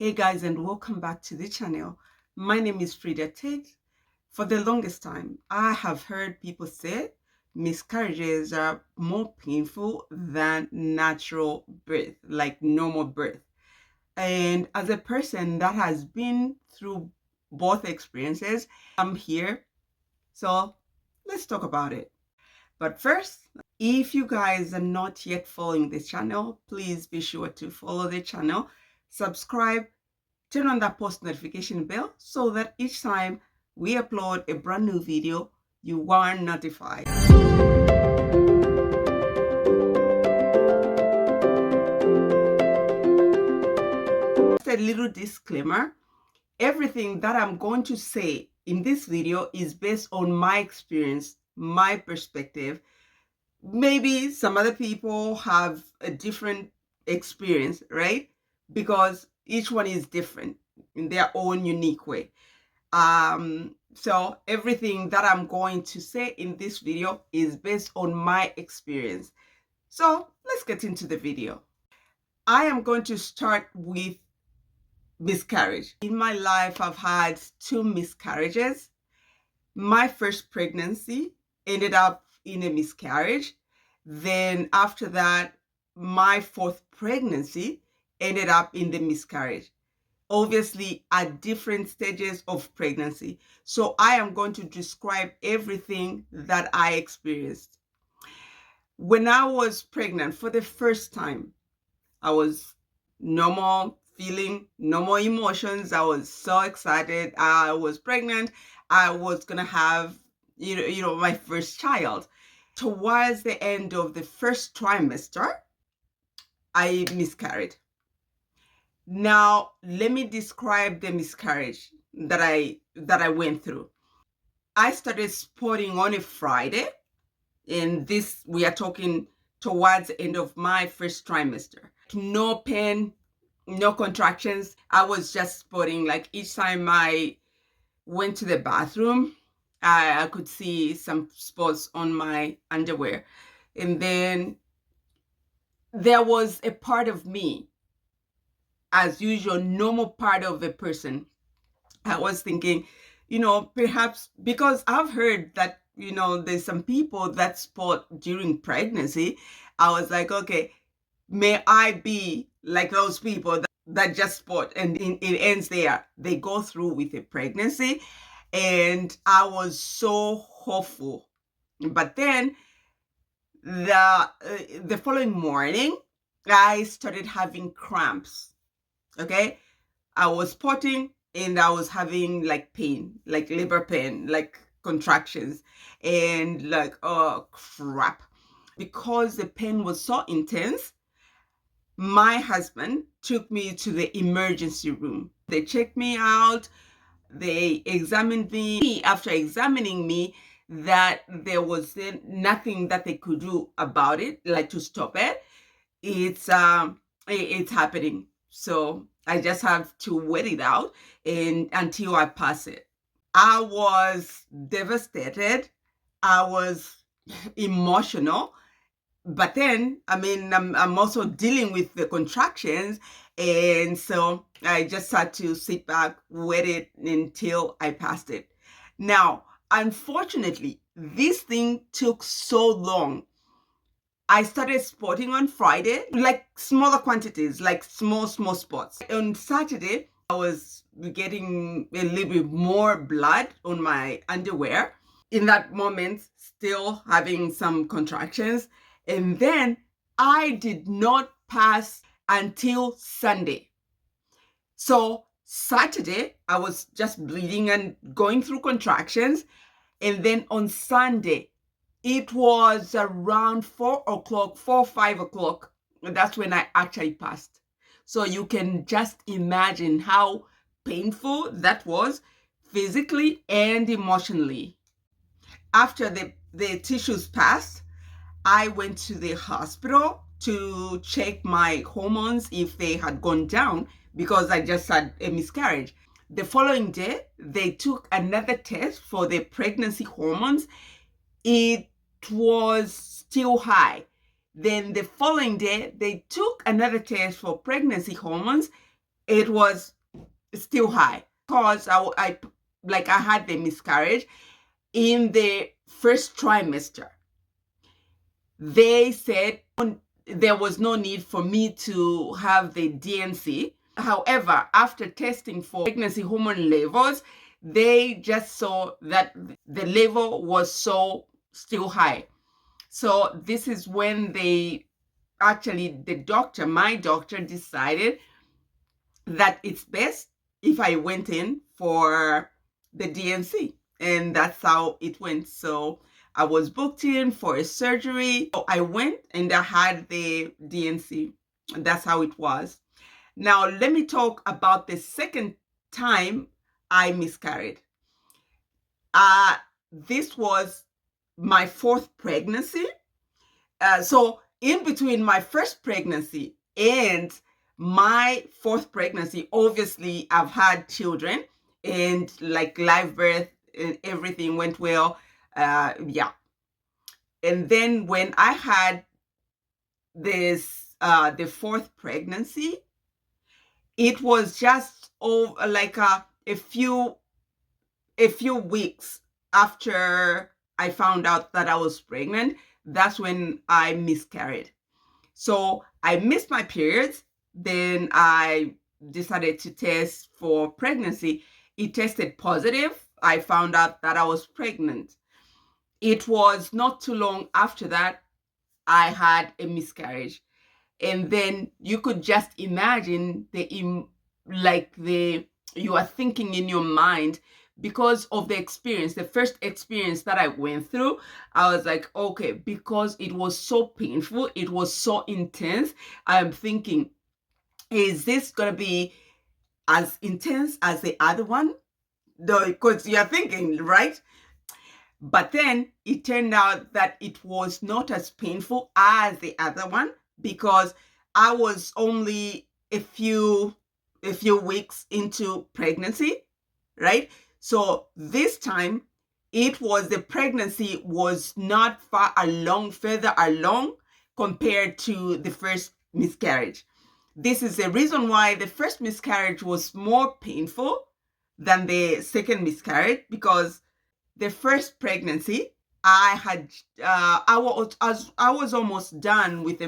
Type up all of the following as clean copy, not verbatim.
Hey guys, and welcome back to the channel. My name is Frida Tate. For the longest time, I have heard people say miscarriages are more painful than natural birth, like normal birth. And as a person that has been through both experiences, I'm here. So let's talk about it. But first, if you guys are not yet following this channel, please be sure to follow the channel, subscribe, turn on that post notification bell so that each time we upload a brand new video, you are notified. Just a little disclaimer, everything that I'm going to say in this video is based on my experience, my perspective. Maybe some other people have a different experience, right? Because each one is different in their own unique way. So everything that I'm going to say in this video is based on my experience. So let's get into the video. I am going to start with miscarriage. In my life, I've had 2 miscarriages. My first pregnancy ended up in a miscarriage. Then after that, my 4th pregnancy ended up in the miscarriage. Obviously at different stages of pregnancy. So I am going to describe everything that I experienced. When I was pregnant for the first time, I was normal, feeling normal emotions. I was so excited. I was pregnant. I was going to have, my first child. Towards the end of the first trimester, I miscarried. Now, let me describe the miscarriage that I went through. I started sporting on a Friday, and this we are talking towards the end of my first trimester. No pain, no contractions. I was just sporting. Like each time I went to the bathroom, I could see some spots on my underwear. And then there was a part of me, as usual, normal part of a person. I was thinking, perhaps because I've heard that, there's some people that sport during pregnancy. I was like, okay, may I be like those people that just sport and it ends there. They go through with a pregnancy. And I was so hopeful. But then the following morning, I started having cramps. Okay. I was spotting and I was having like pain, like labor pain, like contractions, and like, oh crap. Because the pain was so intense, my husband took me to the emergency room. They checked me out. They examined me. After examining me, that there was nothing that they could do about it, like to stop it. It's happening. So I just have to wait it out and until I pass it. I was devastated. I was emotional. But then, I'm also dealing with the contractions. And so I just had to sit back, wait it until I passed it. Now, unfortunately, this thing took so long. I started sporting on Friday, like smaller quantities, like small spots. On Saturday, I was getting a little bit more blood on my underwear. In that moment, still having some contractions. And then I did not pass until Sunday. So Saturday, I was just bleeding and going through contractions. And then on Sunday, it was around 4 o'clock, 5 o'clock. That's when I actually passed. So you can just imagine how painful that was physically and emotionally. After the tissues passed, I went to the hospital to check my hormones if they had gone down because I just had a miscarriage. The following day, they took another test for the pregnancy hormones. It was still high. Then the following day, they took another test for pregnancy hormones it was still high because I had the miscarriage in the first trimester. They said there was no need for me to have the DNC. However, after testing for pregnancy hormone levels, they just saw that the level was so still high. So this is when my doctor decided that it's best if I went in for the DNC. And that's how it went. So I was booked in for a surgery. So I went and I had the DNC. That's how it was. Now, let me talk about the second time I miscarried. This was my fourth pregnancy. So in between my first pregnancy and my fourth pregnancy, obviously I've had children and like live birth and everything went well. Yeah. And then when I had the fourth pregnancy, it was just a few weeks after I found out that I was pregnant. That's when I miscarried. So I missed my periods. Then I decided to test for pregnancy. It tested positive. I found out that I was pregnant. It was not too long after that I had a miscarriage. And then you could just imagine you are thinking in your mind because of the first experience that I went through. I was like, okay, because it was so painful, it was so intense, I'm thinking, is this gonna be as intense as the other one? Because you're thinking, right? But then it turned out that it was not as painful as the other one because I was only a few weeks into pregnancy, right? So this time the pregnancy was not further along compared to the first miscarriage. This is the reason why the first miscarriage was more painful than the second miscarriage, because the first pregnancy, I was almost done with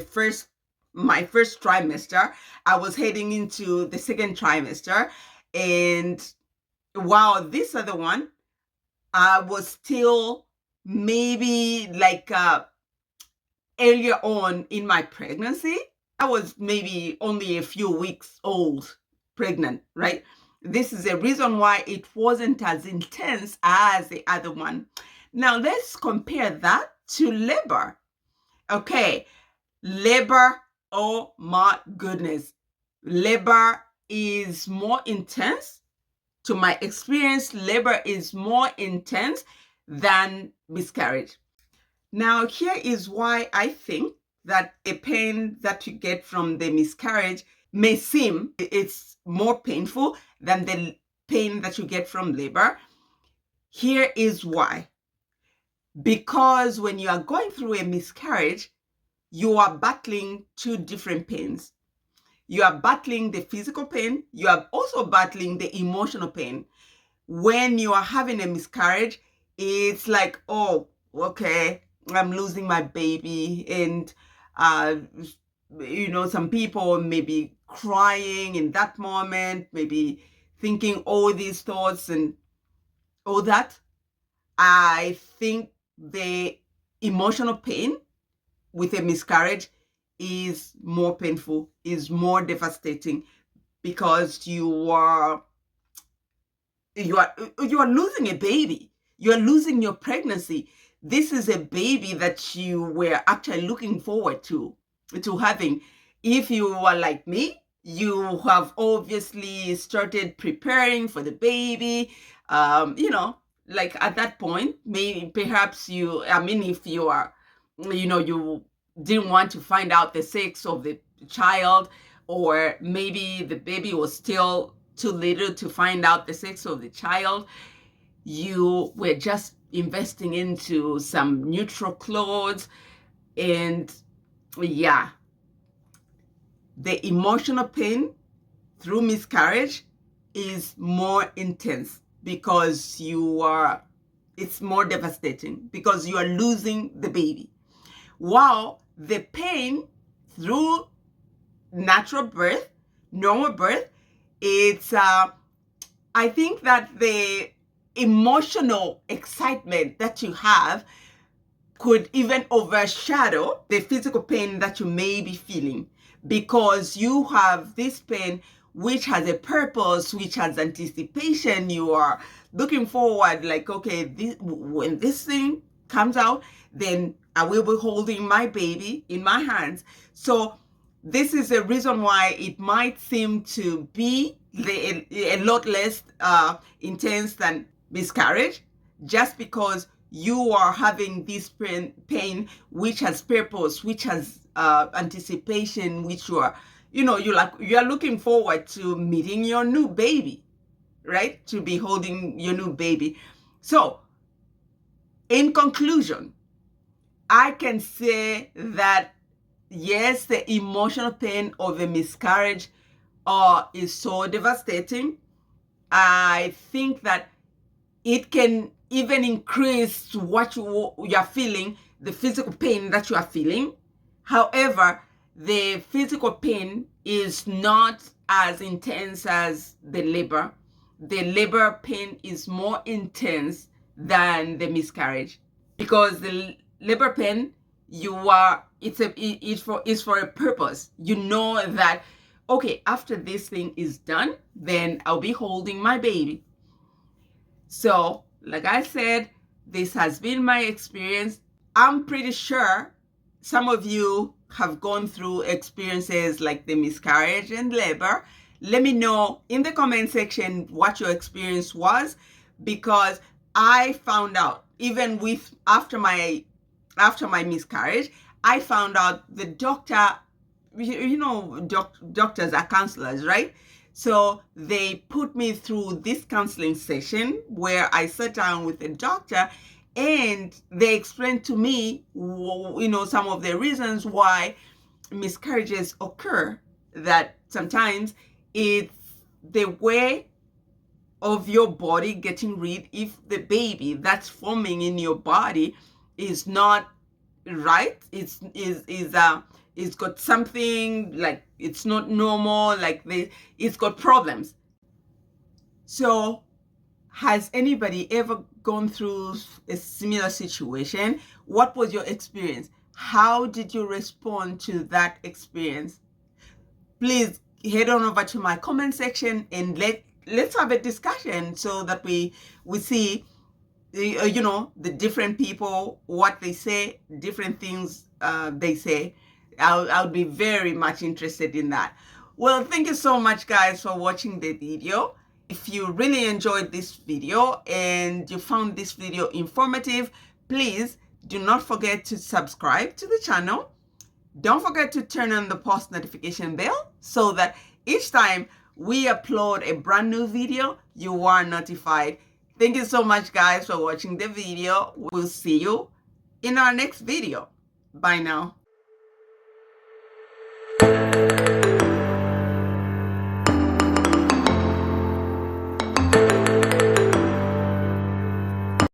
my first trimester. I was heading into the second trimester, and wow, this other one, I was still maybe earlier on in my pregnancy. I was maybe only a few weeks old pregnant, right? This is the reason why it wasn't as intense as the other one. Now let's compare that to labor. Okay, labor, oh my goodness. Labor is more intense. To my experience, labor is more intense than miscarriage. Now, here is why I think that the pain that you get from the miscarriage may seem it's more painful than the pain that you get from labor. Here is why. Because when you are going through a miscarriage, you are battling two different pains. You are battling the physical pain. You are also battling the emotional pain. When you are having a miscarriage, it's like, oh, okay, I'm losing my baby. And, some people may be crying in that moment, maybe thinking all these thoughts and all that. I think the emotional pain with a miscarriage is more painful, is more devastating, because you are losing a baby. You are losing your pregnancy. This is a baby that you were actually looking forward to having. If you are like me, you have obviously started preparing for the baby. Like at that point, maybe perhaps if you are, you didn't want to find out the sex of the child, or maybe the baby was still too little to find out the sex of the child. You were just investing into some neutral clothes, and yeah, the emotional pain through miscarriage is more intense because it's more devastating because you are losing the baby. While the pain through natural birth, normal birth, it's I think that the emotional excitement that you have could even overshadow the physical pain that you may be feeling, because you have this pain which has a purpose, which has anticipation. You are looking forward, like, okay, when this thing comes out, then I will be holding my baby in my hands. So this is a reason why it might seem to be a lot less intense than miscarriage, just because you are having this pain which has purpose, which has anticipation, which you are, you are looking forward to meeting your new baby, right? To be holding your new baby. So in conclusion, I can say that yes, the emotional pain of a miscarriage is so devastating. I think that it can even increase what you're feeling, the physical pain that you are feeling. However, the physical pain is not as intense as the labor. The labor pain is more intense than the miscarriage, because the labor pain, it's for a purpose. You know that, okay, after this thing is done, then I'll be holding my baby. So, like I said, this has been my experience. I'm pretty sure some of you have gone through experiences like the miscarriage and labor. Let me know in the comment section what your experience was, because I found out, even after my miscarriage, I found out the doctor, doctors are counselors, right? So they put me through this counseling session where I sat down with a doctor, and they explained to me, some of the reasons why miscarriages occur. That sometimes it's the way of your body getting rid, if the baby that's forming in your body is not right, it's got something, like it's not normal, like it's got problems. So has anybody ever gone through a similar situation? What was your experience? How did you respond to that experience? Please head on over to my comment section and let's have a discussion, so that we see the different people, what they say, different things they say. I'll be very much interested in that. Well, thank you so much, guys, for watching the video. If you really enjoyed this video and you found this video informative, please do not forget to subscribe to the channel. Don't forget to turn on the post notification bell, so that each time we upload a brand new video, you are notified. Thank you so much, guys, for watching the video. We'll see you in our next video. Bye now.